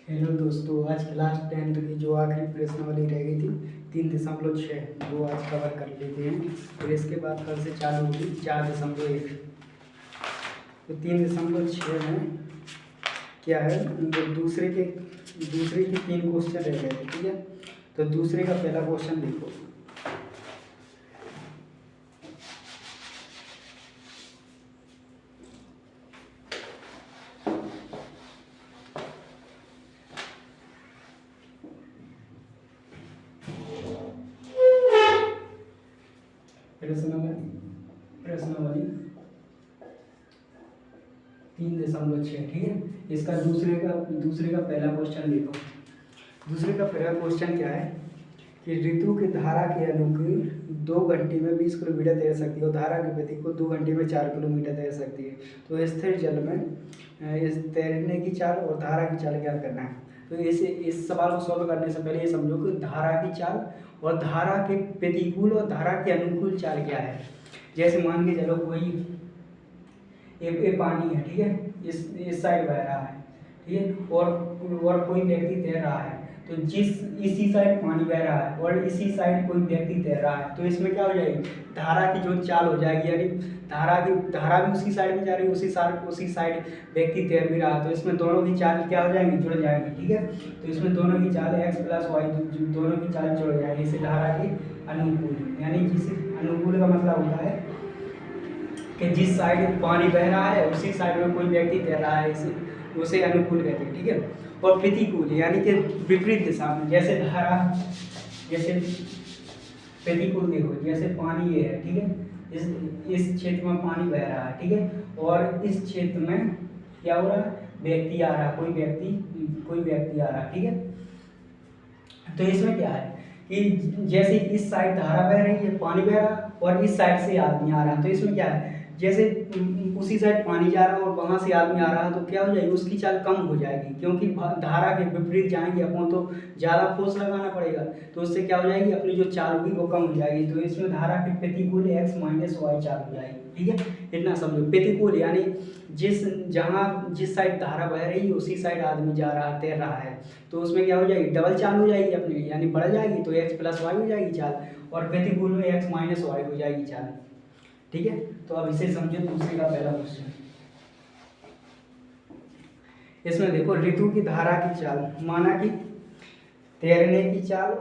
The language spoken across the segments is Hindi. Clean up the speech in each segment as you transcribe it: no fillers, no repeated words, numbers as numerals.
हेलो दोस्तों, आज क्लास 10th की जो आखिरी प्रश्नावली रह गई थी 3.6 वो आज कवर कर लेते हैं। फिर इसके बाद कल से चालू होगी 4.1। तो 3.6 में क्या है, जो दूसरे के 3 क्वेश्चन रह गए थे, ठीक है। तो दूसरे का पहला क्वेश्चन देखो। प्रश्नावली 3.6, ठीक है। इसका दूसरे का पहला क्वेश्चन देखो। दूसरे का पहला क्वेश्चन क्या है कि ऋतु की धारा के अनुकूल 2 घंटे में 20 किलोमीटर तैर सकती है और धारा की गति को 2 घंटे में 4 किलोमीटर तैर सकती है। तो स्थिर जल में इस तैरने की चाल और धारा की चाल क्या करना है। तो इस सवाल को सॉल्व करने से पहले ये समझो कि धारा की चाल और धारा के प्रतिकूल और धारा के अनुकूल चाल क्या है। जैसे मान के चलो कोई ये पानी है, ठीक है, इस साइड बह रहा है, ठीक है, और कोई व्यक्ति तैर रहा है। तो इसी साइड पानी बह रहा है और इसी साइड कोई व्यक्ति तैर रहा है, तो इसमें क्या हो जाएगी, धारा की जो चाल हो जाएगी, यानी धारा भी उसी साइड में जा रही है, उसी साइड व्यक्ति तैर भी रहा है, तो इसमें दोनों की चाल क्या हो जाएंगी, जुड़ जाएंगी, ठीक है। तो इसमें दोनों की चाल x + y, दोनों की चाल जुड़ जाएगी। इसे धारा के अनुकूल, यानी जिस अनुकूल का मतलब होता है कि जिस साइड पानी बह रहा है उसी साइड में कोई व्यक्ति तैर रहा है, उसे अनुकूल कहते हैं, ठीक है। और प्रतिकूल यानी कि विपरीत दिशा में, जैसे प्रतिकूल देखो, जैसे पानी ये है, ठीक है, इस क्षेत्र में पानी बह रहा है, ठीक है, और इस क्षेत्र में क्या हो रहा है, व्यक्ति आ रहा है, कोई व्यक्ति आ रहा है, ठीक है। तो इसमें क्या है कि जैसे इस साइड धारा बह रही है, पानी बह रहा है, और इस साइड से आदमी आ रहा है, तो इसमें क्या है, जैसे उसी साइड पानी जा रहा है और वहां से आदमी आ रहा है, तो क्या हो जाएगी, उसकी चाल कम हो जाएगी, क्योंकि धारा के विपरीत जाएंगे अपन तो ज़्यादा फोर्स लगाना पड़ेगा, तो उससे क्या हो जाएगी, अपनी जो चाल होगी वो कम हो जाएगी। तो इसमें धारा के प्रतिकूल x - y चाल हो जाएगी, ठीक है। इतना समझो। प्रतिकूल यानी जिस साइड धारा बह रही है उसी साइड आदमी जा रहा है, तैर रहा है, तो उसमें क्या हो जाएगी, डबल चाल हो जाएगी अपनी, यानी बढ़ जाएगी, तो x + y हो जाएगी चाल, और प्रतिकूल में x - y हो जाएगी चाल, ठीक है। तो अब इसे समझो। दूसरे का पहला क्वेश्चन, इसमें देखो, ऋतु की धारा की चाल, माना कि तैरने की चाल,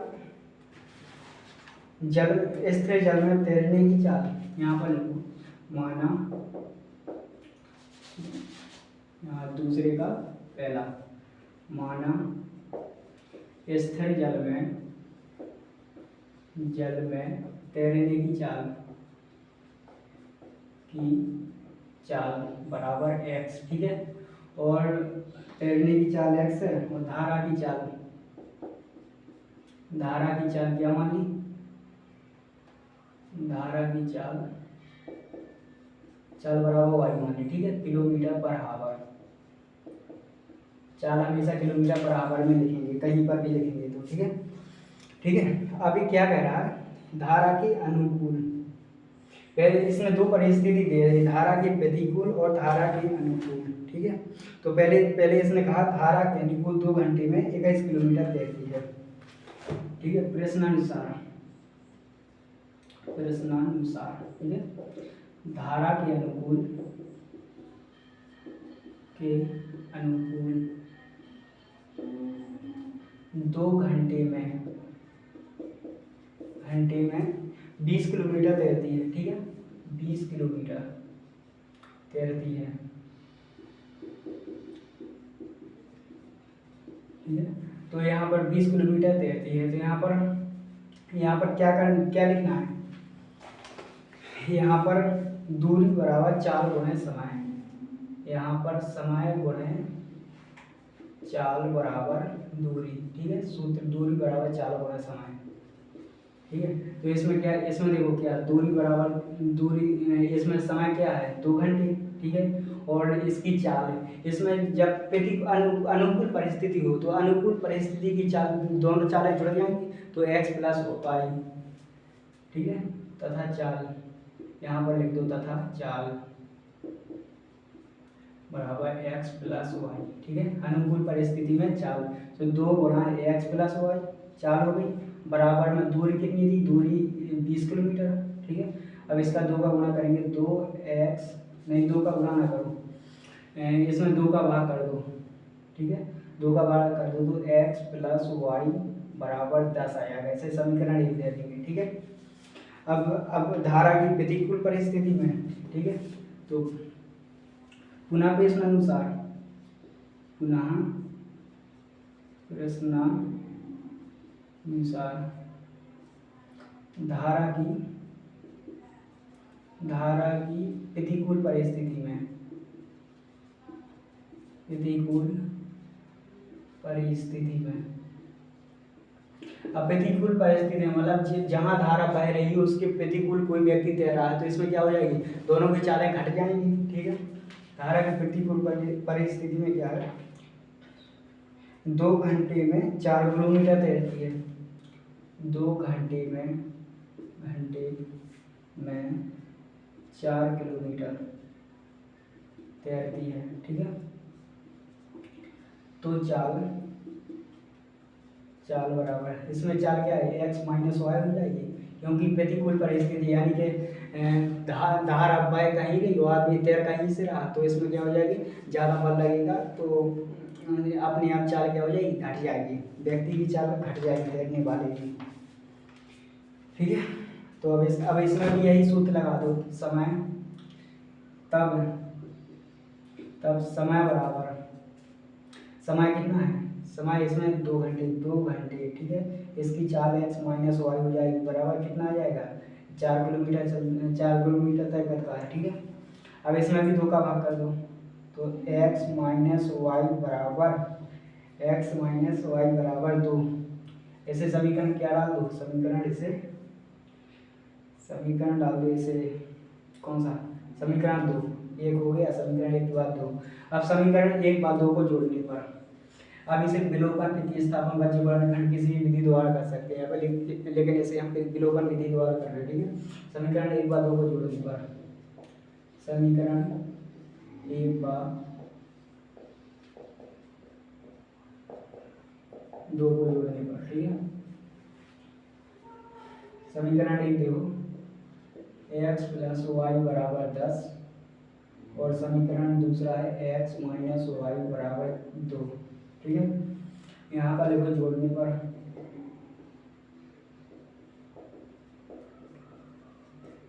स्थिर जल में तैरने की चाल, यहाँ पर लिखो, माना यहाँ दूसरे का पहला, माना स्थिर जल में तैरने की चाल बराबर x, ठीक है, और तैरने की चाल x है, और धारा की चाल क्या मान ली, धारा की चाल बराबर y मान ली, ठीक है, किलोमीटर/आवर। चाल हमेशा किलोमीटर/आवर में लिखेंगे, कहीं पर भी लिखेंगे तो, ठीक है, ठीक है। अभी क्या कह रहा है, धारा के अनुकूल, पहले इसमें 2 परिस्थिति दे रही, धारा के प्रतिकूल और धारा के अनुकूल, ठीक है। तो पहले इसने कहा धारा के अनुकूल 2 घंटे में 21 किलोमीटर तैरती है, ठीक है, प्रश्नानुसार, ठीक है। धारा के अनुकूल 2 घंटे में 20 किलोमीटर तैरती है, ठीक है, 20 किलोमीटर तैरती है, ठीक है। तो यहाँ पर 20 किलोमीटर तैरती है, तो यहाँ पर क्या लिखना है, यहाँ पर दूरी बराबर चाल गुणे समय, यहाँ पर समय गुणे चाल बराबर दूरी, ठीक है, सूत्र दूरी बराबर चाल गुणे समय, ठीक है। तो इसमें क्या, इसमें देखो क्या, दूरी इसमें समय क्या है, 2 घंटे, ठीक है, और इसकी चाल है, इसमें जब अनुकूल परिस्थिति हो तो अनुकूल परिस्थिति की चाल, दोनों चालें जुड़ जाएंगी, तो x + y, ठीक है, तथा चाल, यहाँ पर लिख दो, तथा चाल बराबर एक्स प्लस वाई। ठीक है, अनुकूल परिस्थिति में चाल, तो 2 गुणा एक्स प्लस वाई चाल हो गई, बराबर में दूरी कितनी थी, दूरी 20 किलोमीटर। ठीक है, अब इसका 2 का गुणा करेंगे, 2x नहीं 2 का गुणा ना करो, इसमें 2 का भाग कर दो। ठीक है, 2 का भाग कर दो तो x प्लस वाई बराबर 10 आएगा। ऐसे समीकरण लिख दे देंगे। ठीक है, अब धारा की प्रतिकूल परिस्थिति में, ठीक है, तो पुनः प्रश्नानुसार धारा की प्रतिकूल परिस्थिति में अब प्रतिकूल परिस्थिति मतलब जहाँ धारा बह रही है उसके प्रतिकूल कोई व्यक्ति तैर रहा है, तो इसमें क्या हो जाएगी, दोनों की चालें घट जाएंगी। ठीक है, धारा की प्रतिकूल परिस्थिति में क्या है, 2 घंटे में 4 किलोमीटर तैरती है, 2 घंटे में 4 किलोमीटर तैरती है। ठीक है, तो चाल बराबर है, इसमें चाल क्या है, x माइनस वाई हो जाएगी, क्योंकि प्रतिकूल परिस्थिति यानी कि धारा बह कहीं गई और आदमी तैर कहीं से रहा, तो इसमें क्या हो जाएगी, ज़्यादा बल लगेगा तो अपने आप चाल क्या हो जाएगी, घट जाएगी, व्यक्ति की चाल घट जाएगी, तैरने वाले की। ठीक है, तो अब इसमें भी यही सूत्र लगा दो, समय तब समय बराबर, समय कितना है, समय इसमें 2 घंटे। ठीक है, इसकी चाल x माइनस वाई हो जाएगी, बराबर कितना आ जाएगा, 4 किलोमीटर तय करता है। ठीक है, अब इसमें भी 2 का भाग कर दो, तो x माइनस वाई बराबर 2। ऐसे समीकरण क्या डाल दो, समीकरण डाल दो, इसे कौन सा, समीकरण 2 1 हो गया, समीकरण 1 के बाद 2। अब समीकरण 1 बाद 2 को जोड़ने पर अब इसे विलोपन प्रतिस्थापन बज्रवर्ण खंड किसी भी विधि द्वारा कर सकते हैं, लेकिन इसे हम विलोपन विधि द्वारा कर रहे हैं। ठीक है, समीकरण 1 बाद 2 को जोड़ने पर, समीकरण 1 बाद 2 को जोड़ने पर, ठीक है, समीकरण 1 देखो, x प्लस वाई बराबर 10 और समीकरण दूसरा है x माइनस वाई बराबर 2। ठीक है, यहाँ पर लिखो जोड़ने पर,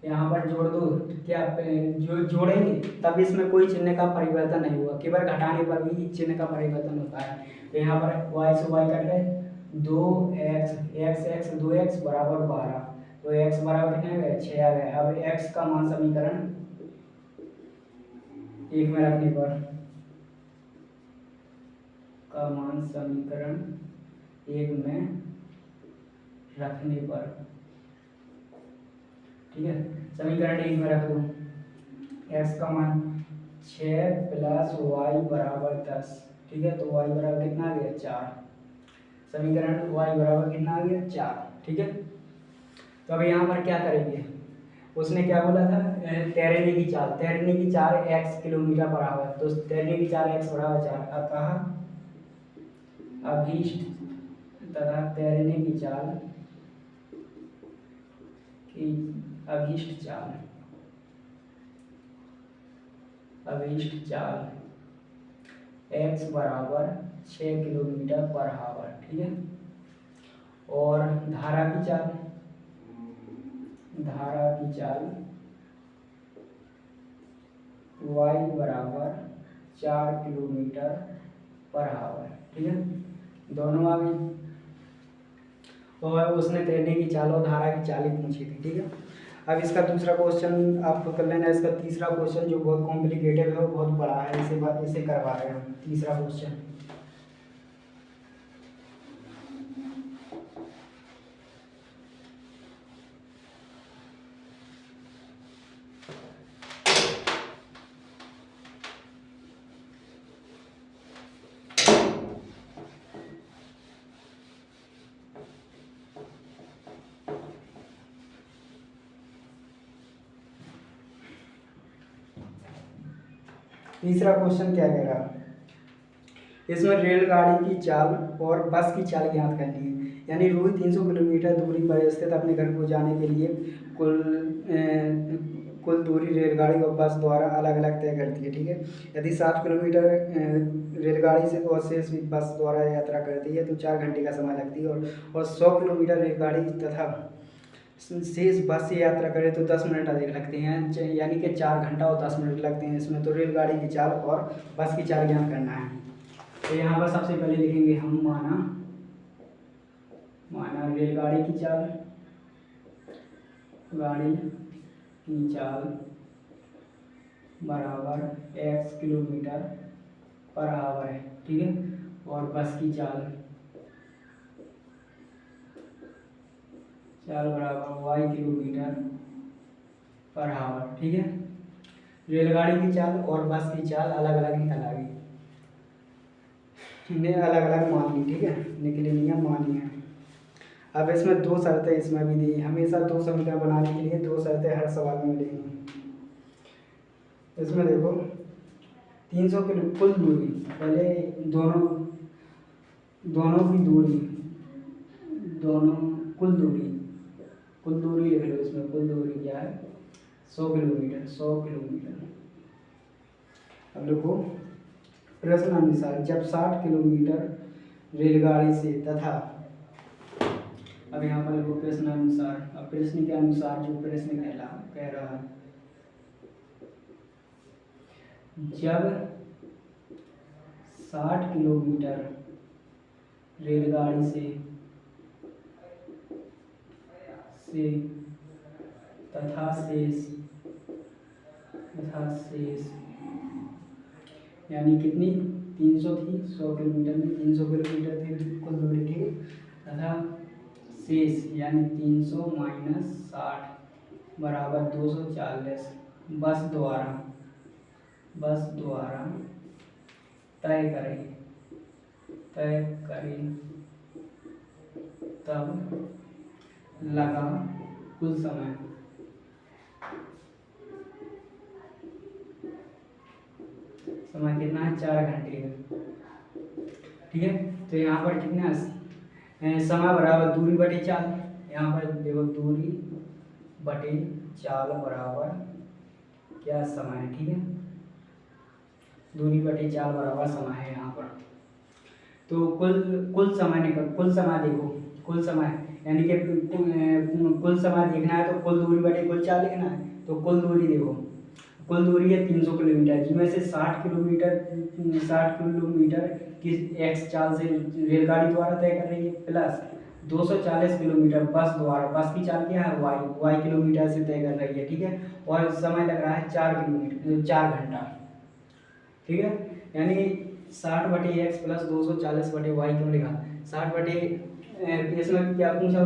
यहाँ पर जोड़ दो, क्या जो जोड़ेंगे तब इसमें कोई चिन्ह का परिवर्तन नहीं हुआ, केवल घटाने पर भी चिन्ह का परिवर्तन होता है। तो यहाँ पर y से y कट गए, 2x 2x बराबर 12, तो x बराबर कितना है, 6 आ गया। अब x का मान समीकरण 1 में रखने पर, ठीक है, समीकरण 1 में रख दो, x का मान 6 प्लस वाई बराबर 10। ठीक है, तो y बराबर कितना आ गया, 4, समीकरण y बराबर कितना आ गया, 4। ठीक है, तो अब यहाँ पर क्या करेंगे, उसने क्या बोला था, तैरने की चाल x किलोमीटर पर आवर, तो तैरने की चाल x बराबर 4, अतः अभीष्ट तथा तैरने की चाल अभीष्ट चाल x बराबर 6 किलोमीटर पर आवर। ठीक है, और धारा की चाल y बराबर 4 किलोमीटर पर आवर। ठीक है, दोनों आ गई, और उसने तैरने की चाल और धारा की चाल पूछी थी। ठीक है, अब इसका दूसरा क्वेश्चन आप कर लेना। इसका तीसरा क्वेश्चन जो बहुत कॉम्प्लिकेटेड है, वो बहुत बड़ा है, इसे करवा रहे हैं हम। तीसरा क्वेश्चन, तीसरा क्वेश्चन क्या कह रहा है, इसमें रेलगाड़ी की चाल और बस की चाल ज्ञात करनी है। यानी रोज 300 किलोमीटर दूरी पर स्थित अपने घर को जाने के लिए कुल दूरी रेलगाड़ी और बस द्वारा अलग अलग तय करती है। ठीक है, यदि 60 किलोमीटर रेलगाड़ी से और शेष बस द्वारा यात्रा करती है तो 4 घंटे का समय लगती है, और 100 किलोमीटर रेलगाड़ी तथा शेष बस से यात्रा करें तो 10 मिनट अधिक लगते हैं, यानी कि 4 घंटा और 10 मिनट लगते हैं इसमें। तो रेलगाड़ी की चाल और बस की चाल ज्ञात करना है। तो यहाँ पर सबसे पहले लिखेंगे हम माना रेलगाड़ी की चाल, गाड़ी की चाल बराबर x किलोमीटर पर आवर है। ठीक है, और बस की चाल बराबर y किलोमीटर पर आवर। ठीक है, रेलगाड़ी की चाल और बस की चाल अलग अलग निकल आ गई, इन्हें अलग अलग मान ली। ठीक है, निकले नियम मान लिया। अब इसमें दो शर्तें इसमें भी दी, हमेशा दो समीकरण बनाने के लिए दो शर्तें हर सवाल में मिलेंगी। इसमें देखो 300 की कुल दूरी, पहले दोनों की दूरी, कुल दूरी लिख लो। इसमें कुल दूरी क्या है, 100 किलोमीटर। अब देखो प्रश्न अनुसार जब 60 किलोमीटर रेलगाड़ी से तथा, अब यहाँ पर देखो प्रश्न अनुसार, अब प्रश्न के अनुसार जो प्रश्न कह रहा है, जब 60 किलोमीटर रेलगाड़ी से तथा शेष यानी कितनी 300 थी, 100 किलोमीटर में 300 किलोमीटर थी कुल दूरी। ठीक है, तथा शेष यानी 300 माइनस 60 बराबर 240 बस द्वारा तय करें तब लगा कुल समय कितना है, 4 घंटे है। ठीक है, तो यहाँ पर कितना समय बराबर दूरी बटे चाल, यहाँ पर देखो दूरी बटे चाल बराबर क्या समय है। ठीक है, दूरी बटे चाल बराबर समय है यहाँ पर। तो कुल समय देखो, कुल समय यानी कि कुल समय देखना है तो कुल दूरी बटे कुल चाल लिखना है। तो कुल दूरी देखो, कुल दूरी है 300 किलोमीटर, जिसमें से 60 किलोमीटर किस x चाल से रेलगाड़ी द्वारा तय कर रही है, प्लस 240 किलोमीटर बस की चाल क्या है y किलोमीटर से तय कर रही है। ठीक है, और समय लग रहा है 4 घंटा। ठीक है, यानी 60 बटे x प्लस 240 बटे y क्यों लिखा, 60 बटे इसमें क्या पूछा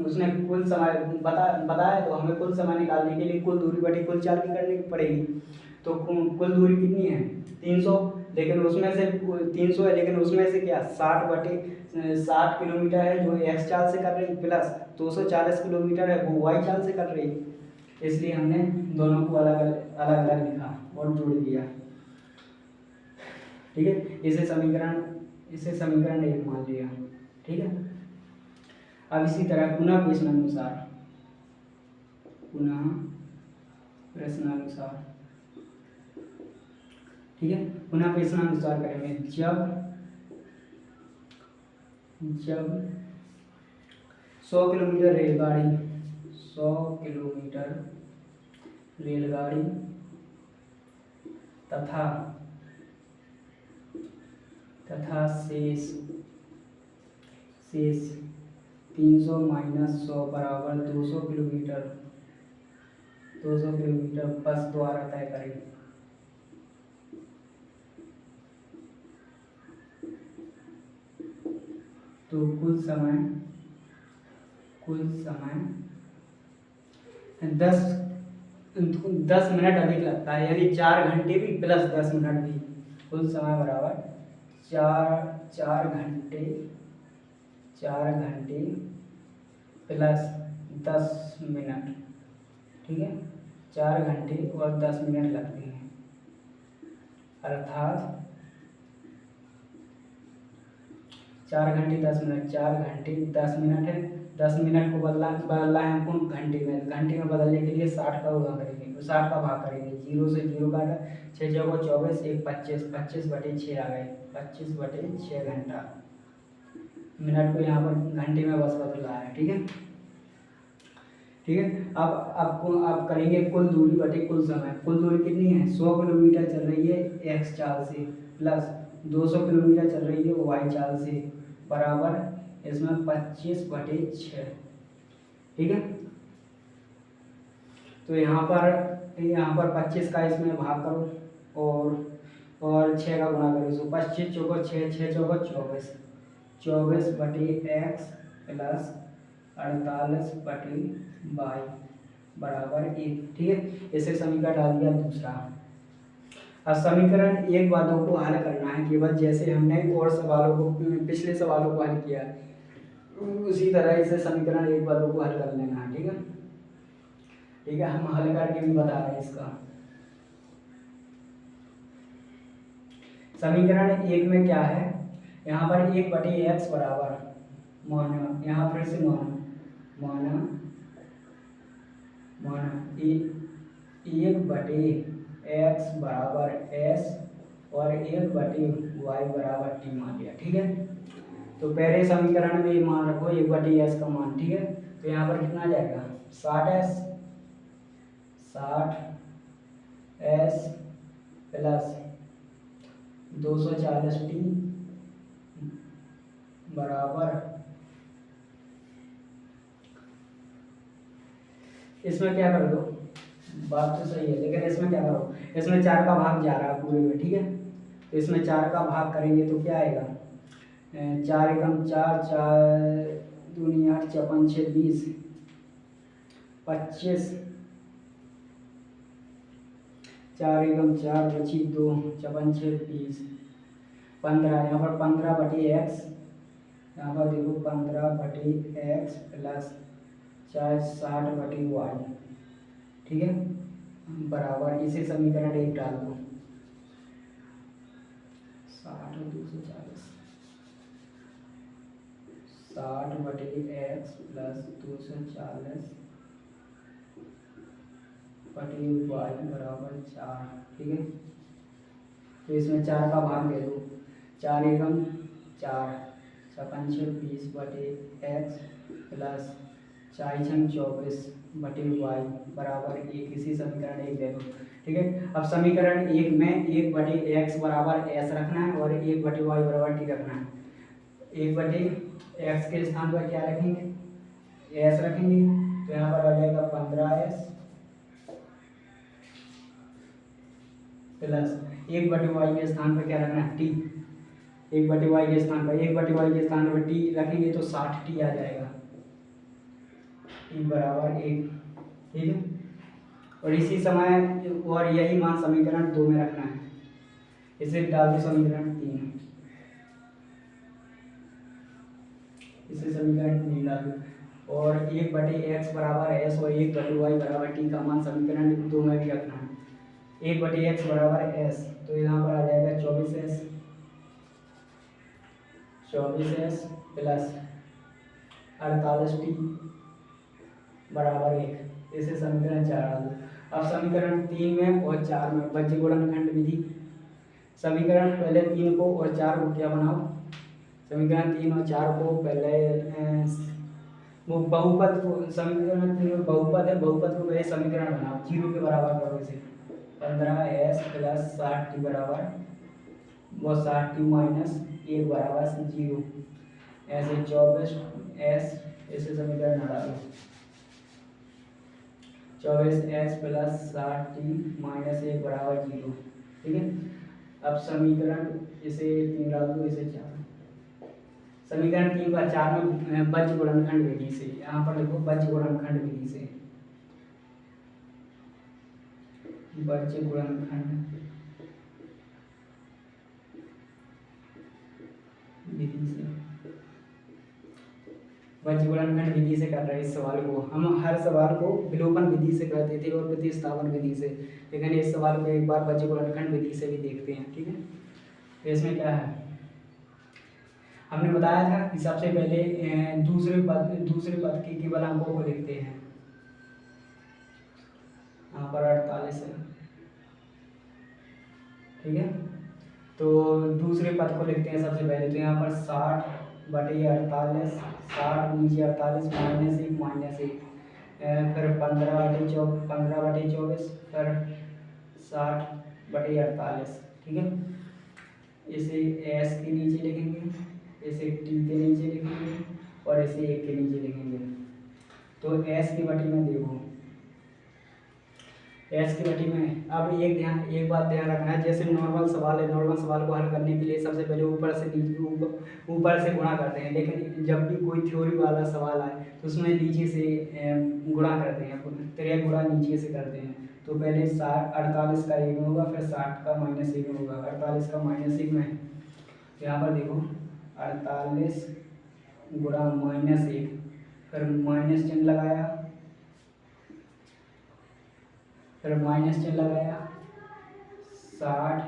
उसने कुल समय बताया, तो हमें कुल समय निकालने के लिए कुल दूरी बटे कुल चाल की करनी पड़ेगी। तो कुल दूरी कितनी है 300, लेकिन उसमें से 300 है, लेकिन उसमें से क्या 60 बटे 60 किलोमीटर है जो x चाल से कर रही है, प्लस 240 किलोमीटर है वो y चाल से कर रही है, इसलिए हमने दोनों को अलग अलग लिखा और जोड़ दिया। ठीक है, इसे समीकरण 1 मान लिया। ठीक है, अब इसी तरह पुनः प्रश्नानुसार ठीक है, पुनः प्रश्नानुसार करेंगे। जब 100 किलोमीटर रेलगाड़ी तथा शेष 300 माइनस 100 बराबर 200 किलोमीटर बस द्वारा तय करें। तो कुल समय 10 मिनट अधिक लगता है, यानी 4 घंटे भी प्लस 10 मिनट भी, कुल समय बराबर 4 घंटे प्लस 10 मिनट। ठीक है, 4 घंटे और 10 मिनट लगते हैं। अर्थात 4 घंटे 10 मिनट, 4 घंटे 10 मिनट है। 10 मिनट को बदलना है हमको घंटे में। घंटे में बदलने के लिए 60 का गुणा करेंगे, 60 का भाग करेंगे। 0 से 0 काटा, 6 चौको 24, 1 25, 25/6 आ गए, 25/6 घंटा। मिनट को यहाँ पर घंटे में बस बदला है। ठीक है, ठीक है। अब आपको आप करेंगे कुल दूरी बटे कुल समय। कुल दूरी कितनी है? 100 किलोमीटर चल रही है एक्स चाल से, प्लस 200 किलोमीटर चल रही है वाई चाल से, बराबर इसमें 25/6। ठीक है, तो यहाँ पर 25 का इसमें भाग करो और 6 का गुणा करो। तो 25 चौको 6, 6 चौको 24, 24/x प्लस 48/y बराबर 1। ठीक है, इसे समीकरण डाल दिया दूसरा। अब समीकरण एक बातों को हल करना है केवल, जैसे हमने और सवालों को, पिछले सवालों को हल किया उसी तरह इसे समीकरण एक बातों को हल कर लेना है। ठीक है, ठीक है, हम हल करके भी बता रहे हैं इसका। समीकरण एक में क्या है? यहाँ पर 1/x बराबर माना, यहाँ फिर से माना 1/x बराबर s और 1/y बराबर t मान लिया। ठीक है, तो पहले समीकरण में मान रखो 1/s का मान। ठीक है, तो यहाँ पर कितना जाएगा? 60s प्लस 240t बराबर, इसमें क्या कर दो, बात तो सही है, लेकिन इसमें क्या करो, इसमें 4 का भाग जा रहा है पूरे में। ठीक है, तो इसमें 4 का भाग करेंगे तो क्या आएगा? 4 एकम 4, 4 दूनी 8, 4 5 6 20, 25, 4 एकम 4 बची 2, 4 5 6 20, 15। यहाँ पर 15/x, यहाँ पर देखो 15/x प्लस 60/y। ठीक है, बराबर इसे समीकरण एक डाल दो। 60 और 240, 60/x प्लस 240/y बराबर 4। ठीक है, तो इसमें 4 का भाग दे दो। 4 एकम 4, 4 5 6 20/x प्लस 4 6 24/y बराबर 1। इसी समीकरण एक दे दो। ठीक है, अब समीकरण एक में 1/x बराबर s रखना है और 1/y बराबर t रखना है। 1/x के स्थान पर क्या रखेंगे? s रखेंगे, तो यहाँ पर आ जाएगा 15s प्लस 1/y के स्थान पर क्या रखना है? t। 1/y के स्थान पर 1/y के स्थान पर t रखेंगे तो 60t आ जाएगा, t बराबर 1। ठीक है, और इसी समय और यही मान समीकरण 2 में रखना है। इसे डाल दो समीकरण 3, इसे समीकरण 3 डाल दो और 1/x बराबर s और 1/y बराबर t का मान समीकरण 2 में भी रखना है। 1/x बराबर s, तो यहाँ पर आ जाएगा 24s प्लस 48t बराबर 1। इसे समीकरण 4 डाल दो। अब समीकरण 3 में और 4 में बज्य गुणनखंड विधि। समीकरण पहले 3 को और 4 को क्या बनाओ? समीकरण 3 और 4 को पहले वो बहुपद को, समीकरण 3 में बहुपद है, बहुपद को पहले समीकरण बनाओ, 0 के बराबर करो इसे। 15s प्लस 60t बराबर वो 60t माइनस 1 बराबर 0। ऐसे 24s, इसे समीकरण हटा दो। 24s प्लस 60t माइनस 1 बराबर 0। ठीक है, अब समीकरण इसे 3 डाल दो, इसे 4। समीकरण 3 का 4 में बज्य गुणनखंड विधि से, यहाँ पर लिखो बज्य गुणनखंड विधि से, बज्य गुणनखंड विधि से वज्र गुणनखंड विधि से कर रहे हैं इस सवाल को। हम हर सवाल को विलोपन विधि से करते थे और प्रतिस्थापन विधि से, लेकिन इस सवाल को एक बार वज्र गुणनखंड विधि से भी देखते हैं। ठीक है, तो इसमें क्या है, हमने बताया था कि सबसे पहले दूसरे पद के केवल अंकों को लिखते हैं। यहाँ पर 48 है। ठीक है, तो दूसरे पद को लिखते हैं सबसे पहले। तो यहाँ पर 60/48, 60 नीचे 48 -1 फिर 15/24 फिर 60/48। ठीक है, इसे एस के नीचे लिखेंगे, इसे टी के नीचे लिखेंगे और इसे 1 के नीचे लिखेंगे। तो एस की बटी में देखो, एस की बटी में अब एक बात ध्यान रखना है, जैसे नॉर्मल सवाल है, नॉर्मल सवाल को हल करने के लिए सबसे पहले ऊपर से गुणा करते हैं, लेकिन जब भी कोई थ्योरी वाला सवाल आए तो उसमें नीचे से गुणा करते हैं, त्रिय गुणा नीचे से करते हैं। तो पहले 48 का 1 में होगा, फिर 60 का -1 में होगा। 48 का -1 में यहाँ पर देखो 48 गुणा -1, फिर माइनस चिन्ह लगाया, फिर माइनस चिन्ह लगाया, 60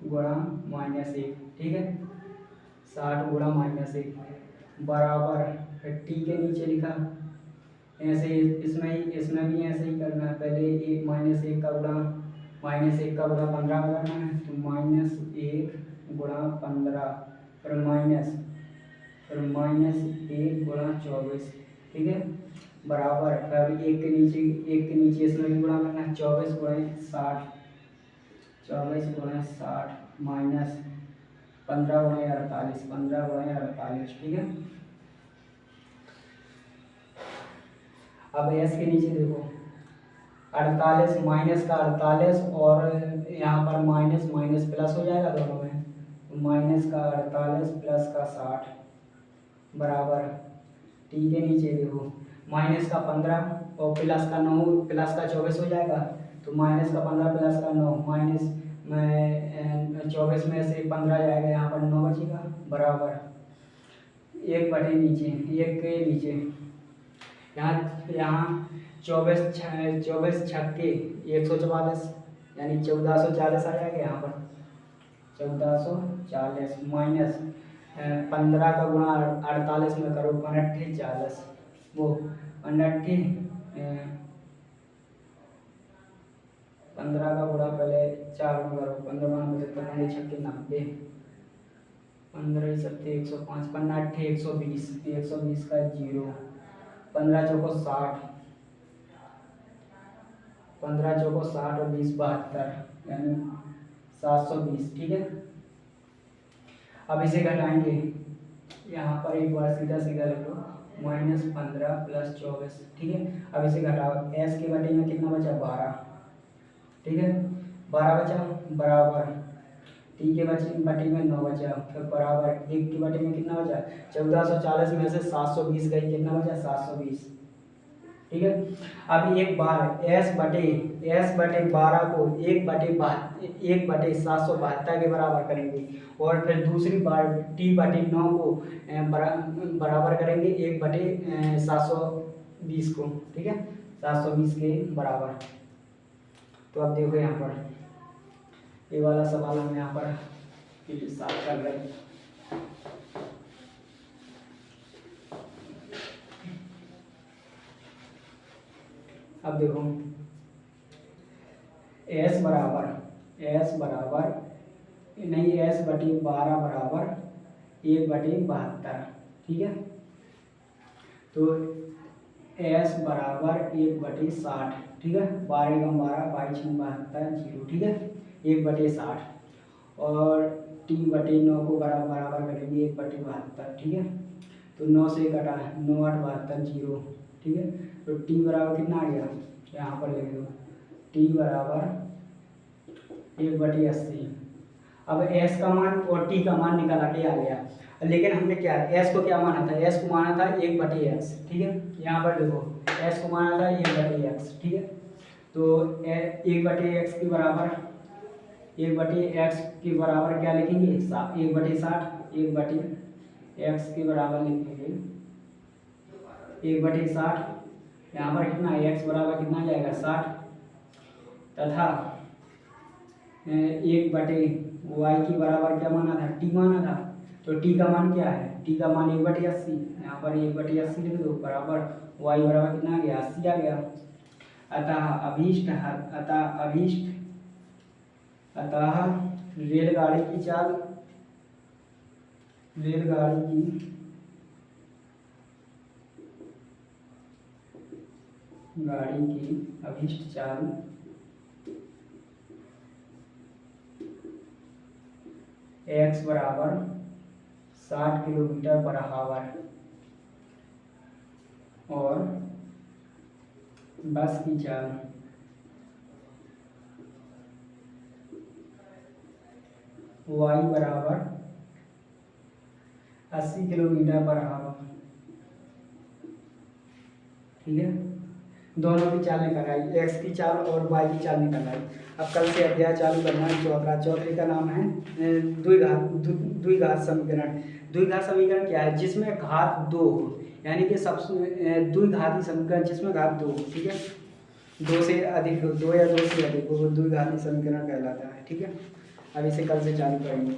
गुणा -1। ठीक है, 60 गुणा -1 बराबर, फिर टी के नीचे लिखा। ऐसे इसमें भी ऐसे ही करना है, पहले -1 का गुणा -1 का गुणा 15 करना है। तो -1 गुणा 15 फिर -1 गुणा 24। ठीक है, बराबर, फिर 1 के नीचे इसमें भी गुणा करना है, 24 गुणा 60 माइनस 15 गुणा 48। ठीक है, अब एस के नीचे देखो 48 माइनस का 48 और यहाँ पर माइनस माइनस प्लस हो जाएगा दोनों में। तो माइनस का 48 प्लस का 60 बराबर, टी के नीचे देखो माइनस का 15 और प्लस का 9, प्लस का 24 हो जाएगा। तो माइनस का 15 प्लस का 9, माइनस में 24 में से 15 जाएगा, यहाँ पर 9 बचेगा, बराबर 1 के नीचे यहाँ 24 छक्के 144, यानी 1440 आ जाएगा। यहाँ पर 1440 माइनस 15 का गुणा 48 में करो, 15 40, वो 15 का गुणा पहले 4 में करो, 15 15 छक्के 90, 15 सत्ते 105, 15 120, 120 का 0, 15 चौको 60, 15 चौको 60 और 20 72, यानी 720। ठीक है, अब इसे घटाएंगे, यहाँ पर एक बार सीधा सीधा लिख लो, -15 प्लस 24। ठीक है, अब इसे घटाओ, एस के बटे में कितना बचा, 12। ठीक है, 12 बचा, बराबर टी के बटे में 9 बचा, फिर बराबर 1 के बटे में कितना बचा, 1440 में से 720 गई, कितना बचा, 720। ठीक है, अब एक बार एस बटे 12 को 1/772 के बराबर करेंगे, और फिर दूसरी बार टी बटे 9 को बराबर करेंगे 1/720 को। ठीक है, 720 के बराबर। तो अब देखो यहाँ पर ये वाला सवाल हम यहाँ पर साफ कर रहे हैं। अब देखो एस बराबर नहीं, एस बटे 12 बराबर 1/72। ठीक है, तो एस बराबर 1/60। ठीक है, 12 कम 12, 22 72 0। ठीक है, 1/60 और टी बटे 9 को बराबर करेंगे 1/72। ठीक है, तो 9 से कटा 9 8 72 0। ठीक है, तो टी बराबर कितना आ गया, यहाँ पर लिख दो, टी बराबर 1/80। अब एस का मान और टी का मान निकाला के आ गया, लेकिन हमने क्या एस को क्या माना था, एस को माना था 1/x। ठीक है, यहाँ पर देखो एस को माना था 1/x। ठीक है, तो 1/x के बराबर 1/x के बराबर क्या लिखेंगे, 1/60। 1/x के बराबर लिखेंगे 1/60। यहाँ पर कितना x बराबर कितना आ जाएगा 60 तथा 1/y की बराबर क्या माना था t माना था। तो t का मान क्या है, t का मान 1/80। यहाँ पर 1/80 लिख दो बराबर y बराबर कितना आ गया 80 आ गया। अतः रेलगाड़ी की अभीष्ट चाल x बराबर 60 किलोमीटर/आवर और बस की चाल y बराबर 80 किलोमीटर/आवर। ठीक है, दोनों की चाल निकल आई, x की चाल और y की चाल निकल आई। अब कल से अध्याय चालू करना है चौथे का नाम है द्विघात समीकरण। द्विघात समीकरण क्या है, जिसमें घात 2 हो, यानी कि सबसे द्विघाती समीकरण जिसमें घात 2 हो। ठीक है, 2 से अधिक हो, 2 या 2 से अधिक हो, वो द्विघाती समीकरण कहलाता है। ठीक है, अब इसे कल से चालू करेंगे।